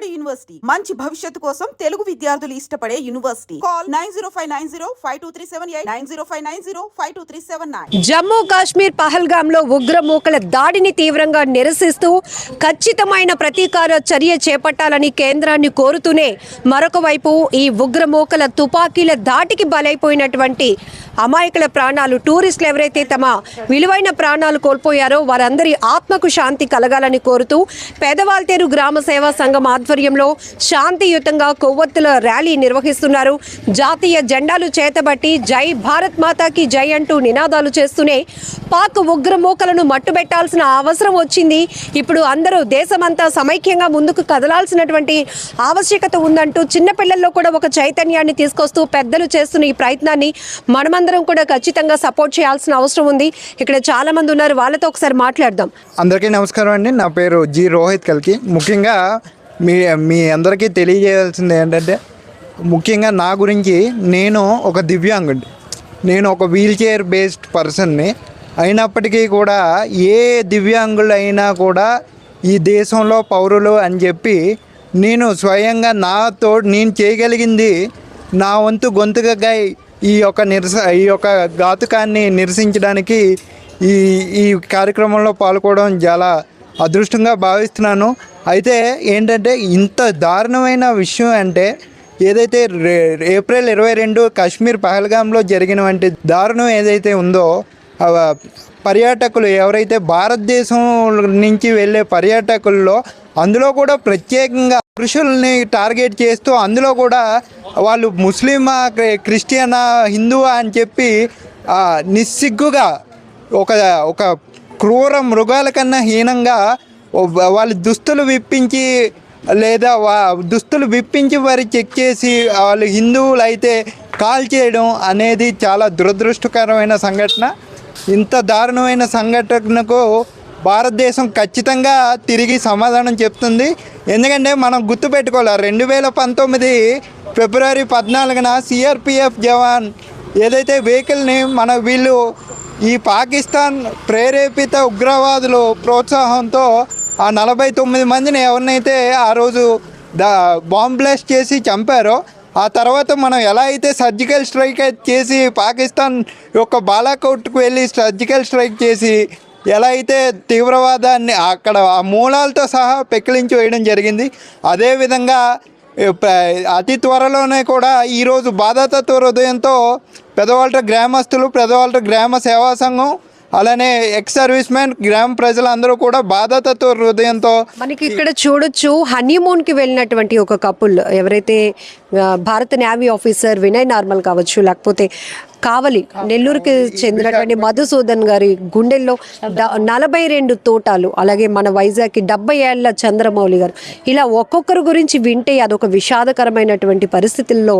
Vijayawada university మంచి భవిష్యత్తు కోసం తెలుగు విద్యార్థులు ఇష్టపడే యూనివర్సిటీ. కాల్ 9059052378 9059052379. జమ్మూ కాశ్మీర్ పహల్గామ్ లో ఉగ్రమూకల దాడిని తీవ్రంగా నిరసిస్తూ ఖచ్చితమైన ప్రతీకార చర్య చేపట్టాలని కేంద్రాన్ని కోరుతూనే మరొక వైపు ఈ ఉగ్రమూకల తుపాకీల దాటికి బలైపోయినటువంటి అమాయకుల ప్రాణాలు, టూరిస్టులు ఎవరైతే తమ విలువైన ప్రాణాలు కోల్పోయారో వారందరి ఆత్మకు శాంతి కలగాలని కోరుతూ పేదవాల్తేరు గ్రామ సేవా సంఘం ఆధ్వర్యంలో శాంతియుతంగా కొవ్వొత్తుల ర్యాలీ నిర్వహిస్తున్నారు. జాతీయ జెండాలు చేతబట్టి జై భారత్ మాతాకి జై అంటూ నినాదాలు చేస్తూనే పాక్ ఉగ్రమూకలను మట్టుబెట్టాల్సిన అవసరం వచ్చింది. ఇప్పుడు అందరూ దేశమంతా సమైక్యంగా ముందుకు కదలాల్సినటువంటి ఆవశ్యకత ఉందంటూ చిన్నపిల్లల్లో కూడా ఒక చైతన్యాన్ని తీసుకొస్తూ పెద్దలు చేస్తున్న ఈ ప్రయత్నాన్ని మనమందరం కూడా ఖచ్చితంగా సపోర్ట్ చేయాల్సిన అవసరం ఉంది. ఇక్కడ చాలా మంది ఉన్నారు, వాళ్ళతో ఒకసారి మాట్లాడదాం. అందరికీ నమస్కారం అండి. నా పేరు జి రోహిత్ కల్కి. ముఖ్యంగా మీ అందరికీ తెలియజేయాల్సింది ఏంటంటే, ముఖ్యంగా నా గురించి నేను ఒక దివ్యాంగుడి, నేను ఒక వీల్ చైర్ బేస్డ్ పర్సన్ని అయినప్పటికీ కూడా ఏ దివ్యాంగులు అయినా కూడా ఈ దేశంలో పౌరులు అని చెప్పి నేను స్వయంగా నేను చేయగలిగింది నా వంతు గొంతుగా ఈ యొక్క ఘాతుకాన్ని నిరసించడానికి ఈ కార్యక్రమంలో పాల్గొనడం చాలా అదృష్టంగా భావిస్తున్నాను. అయితే ఏంటంటే, ఇంత దారుణమైన విషయం అంటే, ఏదైతే ఏప్రిల్ 22 కాశ్మీర్ పహల్గామ్లో జరిగినటువంటి దారుణం ఏదైతే ఉందో, పర్యాటకులు ఎవరైతే భారతదేశం నుంచి వెళ్ళే పర్యాటకుల్లో అందులో కూడా ప్రత్యేకంగా పురుషుల్ని టార్గెట్ చేస్తూ అందులో కూడా వాళ్ళు ముస్లిమా, క్రిస్టియనా, హిందువా అని చెప్పి నిస్సిగ్గుగా ఒక క్రూర మృగాల కన్నా హీనంగా వాళ్ళు దుస్తులు విప్పించి వారి చెక్ చేసి వాళ్ళు హిందువులు అయితే కాల్ చేయడం అనేది చాలా దురదృష్టకరమైన సంఘటన. ఇంత దారుణమైన సంఘటనకు భారతదేశం ఖచ్చితంగా తిరిగి సమాధానం చెప్తుంది. ఎందుకంటే మనం గుర్తుపెట్టుకోవాలి, 2019 ఫిబ్రవరి 14న సిఆర్పిఎఫ్ జవాన్ ఏదైతే వెహికల్ని వీళ్ళు ఈ పాకిస్తాన్ ప్రేరేపిత ఉగ్రవాదులు ప్రోత్సాహంతో ఆ 49 మందిని ఎవరినైతే ఆ రోజు బాంబ్ బ్లాస్ట్ చేసి చంపారో, ఆ తర్వాత మనం ఎలా అయితే సర్జికల్ స్ట్రైక్ చేసి పాకిస్తాన్ యొక్క బాలాకోట్కు వెళ్ళి సర్జికల్ స్ట్రైక్ చేసి ఎలా అయితే తీవ్రవాదాన్ని అక్కడ ఆ మూలాలతో సహా పెకిలించి వేయడం జరిగింది, అదేవిధంగా అతి త్వరలోనే కూడా ఈరోజు బాధాతత్వ హృదయంతో పెదవాల్ట గ్రామస్తులు, పెదవాల్ట గ్రామ సేవా సంఘం, అలానే ఎక్స్ సర్వీస్ మ్యాన్, గ్రామ ప్రజలందరూ కూడా బాధాతత్వ హృదయంతో మనకి ఇక్కడ చూడొచ్చు. హనీమూన్కి వెళ్ళినటువంటి ఒక కపుల్ ఎవరైతే భారత నేవీ ఆఫీసర్ వినయ్ నార్మల్ కావచ్చు, లేకపోతే కావలి నెల్లూరుకి చెందినటువంటి మధుసూదన్ గారి గుండెల్లో 42 తోటాలు, అలాగే మన వైజాగ్కి 70 ఏళ్ల చంద్రమౌళి గారు, ఇలా ఒక్కొక్కరు గురించి వింటే అదొక విషాదకరమైనటువంటి పరిస్థితుల్లో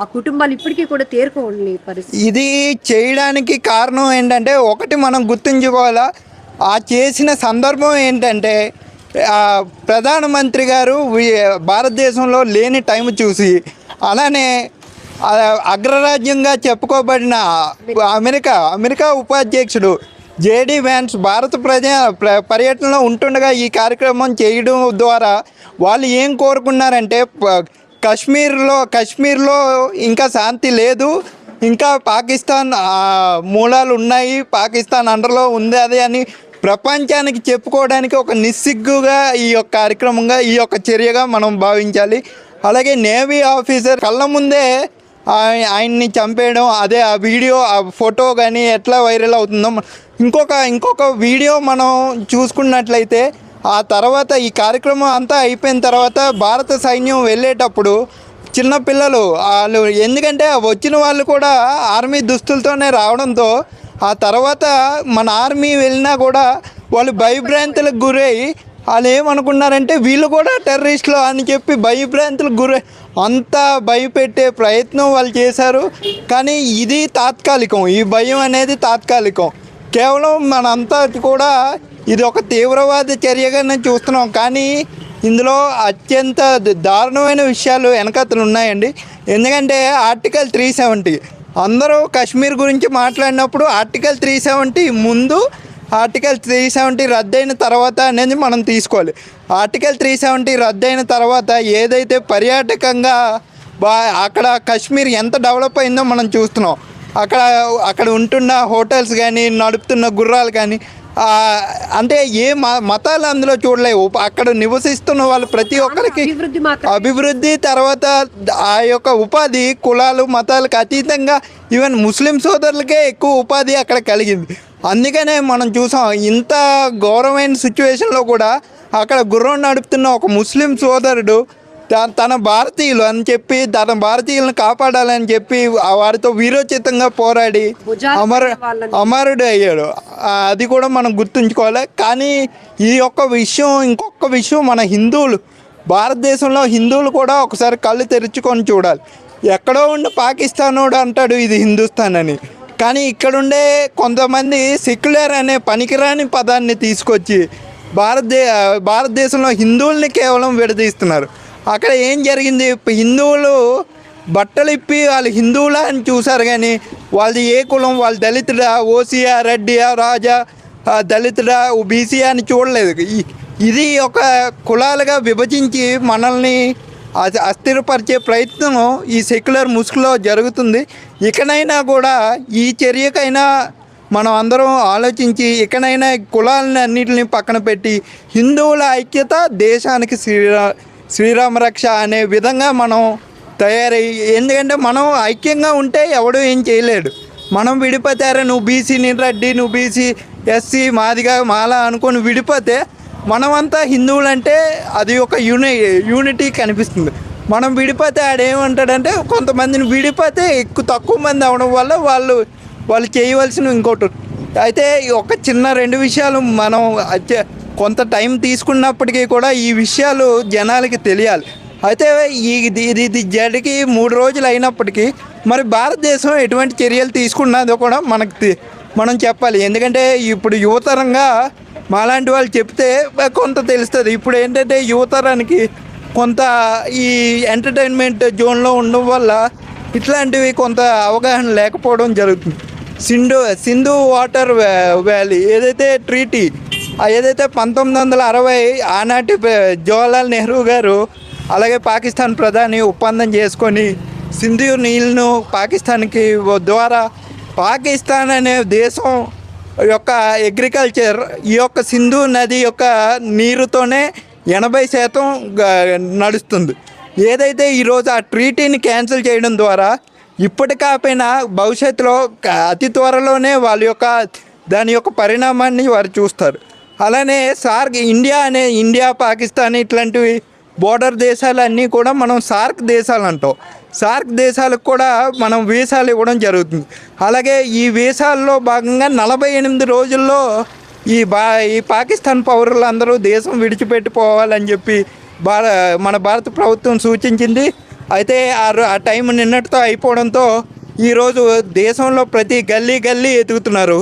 ఆ కుటుంబాలు ఇప్పటికీ కూడా తేరుకోని పరిస్థితి. ఇది చేయడానికి కారణం ఏంటంటే, ఒకటి మనం గుర్తుంచుకోవాలా, ఆ చేసిన సందర్భం ఏంటంటే, ప్రధానమంత్రి గారు భారతదేశంలో లేని టైం చూసి, అలానే అగ్రరాజ్యంగా చెప్పుకోబడిన అమెరికా ఉపాధ్యక్షుడు జేడీ వ్యాన్స్ భారత పర్యటనలో ఉంటుండగా ఈ కార్యక్రమం చేయడం ద్వారా వాళ్ళు ఏం కోరుకున్నారంటే, కాశ్మీర్లో ఇంకా శాంతి లేదు, ఇంకా పాకిస్తాన్ మూలాలు ఉన్నాయి, పాకిస్తాన్ అండర్లో ఉంది అది అని ప్రపంచానికి చెప్పుకోవడానికి ఒక నిస్సిగ్గుగా ఈ యొక్క కార్యక్రమంగా, ఈ యొక్క చర్యగా మనం భావించాలి. అలాగే నేవీ ఆఫీసర్ కళ్ళ ముందే ఆయన్ని చంపేయడం, అదే ఆ వీడియో, ఆ ఫోటో కానీ ఎట్లా వైరల్ అవుతుందో, ఇంకొక వీడియో మనం చూసుకున్నట్లయితే, ఆ తర్వాత ఈ కార్యక్రమం అంతా అయిపోయిన తర్వాత భారత సైన్యం వెళ్ళేటప్పుడు చిన్నపిల్లలు వాళ్ళు, ఎందుకంటే వచ్చిన వాళ్ళు కూడా ఆర్మీ దుస్తులతోనే రావడంతో, ఆ తర్వాత మన ఆర్మీ వెళ్ళినా కూడా వాళ్ళు భయభ్రాంతులకు గురై వాళ్ళు ఏమనుకున్నారంటే వీళ్ళు కూడా టెర్రరిస్టులు అని చెప్పి భయభ్రాంతులకు గురై అంతా భయపెట్టే ప్రయత్నం వాళ్ళు చేశారు. కానీ ఇది తాత్కాలికం, ఈ భయం అనేది తాత్కాలికం. కేవలం మనంతా కూడా ఇది ఒక తీవ్రవాద చర్యగా నేను చూస్తున్నాం. కానీ ఇందులో అత్యంత దారుణమైన విషయాలు వెనకతలు ఉన్నాయండి. ఎందుకంటే ఆర్టికల్ 370 అందరూ కాశ్మీర్ గురించి మాట్లాడినప్పుడు ఆర్టికల్ 370 ముందు ఆర్టికల్ 370 రద్దయిన తర్వాత అనేది మనం తీసుకోవాలి. ఆర్టికల్ 370 రద్దయిన తర్వాత ఏదైతే పర్యాటకంగా అక్కడ కాశ్మీర్ ఎంత డెవలప్ అయిందో మనం చూస్తున్నాం. అక్కడ ఉంటున్న హోటల్స్ కానీ, నడుపుతున్న గుర్రాలు కానీ, అంటే ఏ మతాలు అందులో చూడలేవు. అక్కడ నివసిస్తున్న వాళ్ళు ప్రతి ఒక్కరికి అభివృద్ధి, తర్వాత ఆ యొక్క ఉపాధి కులాలు మతాలకు అతీతంగా ఈవెన్ ముస్లిం సోదరులకే ఎక్కువ ఉపాధి అక్కడ కలిగింది. అందుకనే మనం చూసాం ఇంత ఘోరమైన సిచ్యువేషన్లో కూడా అక్కడ గుర్రం నడుపుతున్న ఒక ముస్లిం సోదరుడు తన భారతీయులు అని చెప్పి తన భారతీయులను కాపాడాలని చెప్పి వారితో వీరోచితంగా పోరాడి అమరుడు అయ్యాడు. అది కూడా మనం గుర్తుంచుకోవాలి. కానీ ఈ యొక్క విషయం, ఇంకొక విషయం, మన హిందువులు, భారతదేశంలో హిందువులు కూడా ఒకసారి కళ్ళు తెరుచుకొని చూడాలి. ఎక్కడో ఉండి పాకిస్తానోడు అంటాడు ఇది హిందుస్థాన్ అని, కానీ ఇక్కడుండే కొంతమంది సెక్యులర్ అనే పనికిరాని పదాన్ని తీసుకొచ్చి భారతదేశంలో హిందువుల్ని కేవలం విడదీస్తున్నారు. అక్కడ ఏం జరిగింది, హిందువులు బట్టలు ఇప్పి వాళ్ళు హిందువులా అని చూశారు, కానీ వాళ్ళది ఏ కులం, వాళ్ళు దళితుడా, ఓసీయా, రెడ్డియా, రాజా, దళితుడా, బీసీయా అని చూడలేదు. ఇది ఒక కులాలుగా విభజించి మనల్ని అస్థిరపరిచే ప్రయత్నం ఈ సెక్యులర్ ముసుగులో జరుగుతుంది. ఇకనైనా కూడా ఈ చర్యకైనా మనం అందరం ఆలోచించి ఇకనైనా కులాలని అన్నింటిని పక్కన పెట్టి హిందువుల ఐక్యత దేశానికి శ్రీరామ రక్ష అనే విధంగా మనం తయారయ్యి, ఎందుకంటే మనం ఐక్యంగా ఉంటే ఎవడూ ఏం చేయలేడు. మనం విడిపోతారా, నువ్వు బీసీ, నేను రెడ్డి, నువ్వు బీసీ, ఎస్సీ, మాదిగా, మాల అనుకొని విడిపోతే మనమంతా హిందువులంటే అది ఒక యూనిటీ కనిపిస్తుంది. మనం విడిపోతే ఆడేమంటాడంటే కొంతమందిని విడిపోతే తక్కువ మంది అవడం వల్ల వాళ్ళు చేయవలసిన ఇంకోటి. అయితే ఒక చిన్న 2 విషయాలు మనం కొంత టైం తీసుకున్నప్పటికీ కూడా ఈ విషయాలు జనాలకి తెలియాలి. అయితే ఇది జరిగి 3 రోజులు అయినప్పటికీ మరి భారతదేశం ఎటువంటి చర్యలు తీసుకున్నదో కూడా మనం చెప్పాలి. ఎందుకంటే ఇప్పుడు యువతరంగా మాలాంటి వాళ్ళు చెప్తే కొంత తెలుస్తుంది. ఇప్పుడు ఏంటంటే యువతరానికి కొంత ఈ ఎంటర్టైన్మెంట్ జోన్లో ఉండడం వల్ల ఇట్లాంటివి కొంత అవగాహన లేకపోవడం జరుగుతుంది. సింధు వాటర్ వ్యాలీ ఏదైతే ట్రీటీ, ఏదైతే 1960 ఆనాటి జవహర్లాల్ నెహ్రూ గారు అలాగే పాకిస్తాన్ ప్రధాని ఒప్పందం చేసుకొని సింధు నీళ్ళను పాకిస్తాన్కి ద్వారా పాకిస్తాన్ అనే దేశం యొక్క అగ్రికల్చర్ ఈ యొక్క సింధు నది యొక్క నీరుతోనే 80% నడుస్తుంది. ఏదైతే ఈరోజు ఆ ట్రీటీని క్యాన్సిల్ చేయడం ద్వారా ఇప్పటికాపైనా భవిష్యత్తులో అతి త్వరలోనే దాని యొక్క పరిణామాన్ని వారు చూస్తారు. అలానే ఇండియా పాకిస్తాన్ ఇట్లాంటివి బోర్డర్ దేశాలన్నీ కూడా మనం సార్క్ దేశాలు అంటాం. సార్క్ దేశాలకు కూడా మనం వీసాలు ఇవ్వడం జరుగుతుంది. అలాగే ఈ వీసాల్లో భాగంగా 48 రోజుల్లో ఈ పాకిస్తాన్ పౌరులందరూ దేశం విడిచిపెట్టిపోవాలని చెప్పి మన భారత ప్రభుత్వం సూచించింది. అయితే ఆ టైం నిన్నటితో అయిపోవడంతో ఈరోజు దేశంలో ప్రతి గల్లీ ఎతుకుతున్నారు.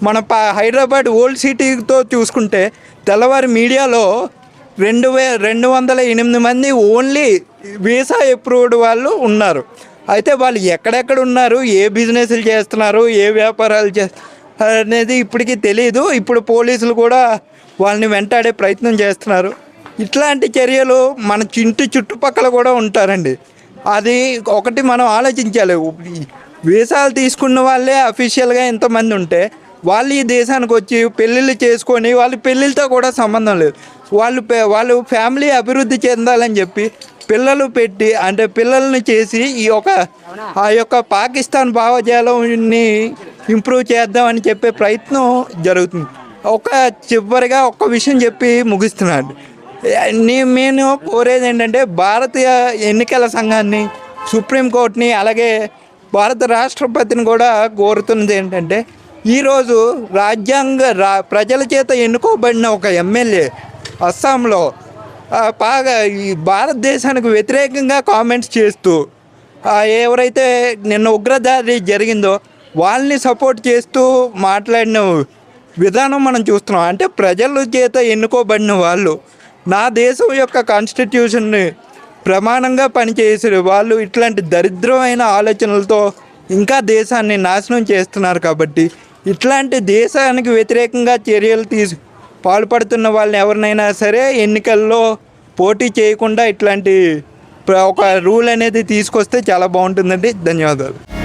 మన హైదరాబాద్ ఓల్డ్ సిటీతో చూసుకుంటే తెల్లవారి మీడియాలో 208 మంది ఓన్లీ వీసా అప్రూవ్డ్ వాళ్ళు ఉన్నారు. అయితే వాళ్ళు ఎక్కడెక్కడ ఉన్నారు, ఏ బిజినెస్లు చేస్తున్నారు, ఏ వ్యాపారాలు అనేది ఇప్పటికీ తెలియదు. ఇప్పుడు పోలీసులు కూడా వాళ్ళని వెంటాడే ప్రయత్నం చేస్తున్నారు. ఇట్లాంటి చర్యలు మన చుట్టుపక్కల కూడా ఉంటారండి. అది ఒకటి మనం ఆలోచించాలి. వీసాలు తీసుకున్న వాళ్ళే అఫీషియల్గా ఎంతమంది ఉంటే వాళ్ళు ఈ దేశానికి వచ్చి పెళ్ళిళ్ళు చేసుకొని వాళ్ళ పెళ్ళిళ్ళతో కూడా సంబంధం లేదు, వాళ్ళు ఫ్యామిలీ అభివృద్ధి చెందాలని చెప్పి పిల్లలు పెట్టి అంటే పిల్లల్ని చేసి ఆ యొక్క పాకిస్తాన్ భావజాలాన్ని ఇంప్రూవ్ చేద్దామని చెప్పే ప్రయత్నం జరుగుతుంది. చివరిగా ఒక్క విషయం చెప్పి ముగిస్తున్నాను. నేను కోరేది ఏంటంటే భారతీయ ఎన్నికల సంఘాన్ని, సుప్రీంకోర్టుని, అలాగే భారత రాష్ట్రపతిని కూడా కోరుతున్నది ఏంటంటే ఈరోజు ప్రజల చేత ఎన్నుకోబడిన ఒక ఎమ్మెల్యే అస్సాంలో ఈ భారతదేశానికి వ్యతిరేకంగా కామెంట్స్ చేస్తూ ఎవరైతే నిన్న ఉగ్రదాడి జరిగిందో వాళ్ళని సపోర్ట్ చేస్తూ మాట్లాడిన విధానం మనం చూస్తున్నాం. అంటే ప్రజల చేత ఎన్నుకోబడిన వాళ్ళు నా దేశం యొక్క కాన్స్టిట్యూషన్ని ప్రమాణంగా పనిచేసే వాళ్ళు ఇట్లాంటి దరిద్రమైన ఆలోచనలతో ఇంకా దేశాన్ని నాశనం చేస్తున్నారు. కాబట్టి ఇట్లాంటి దేశానికి వ్యతిరేకంగా చర్యలు పాల్పడుతున్న వాళ్ళని ఎవరినైనా సరే ఎన్నికల్లో పోటీ చేయకుండా ఇట్లాంటి ఒక రూల్ అనేది తీసుకొస్తే చాలా బాగుంటుందండి. ధన్యవాదాలు.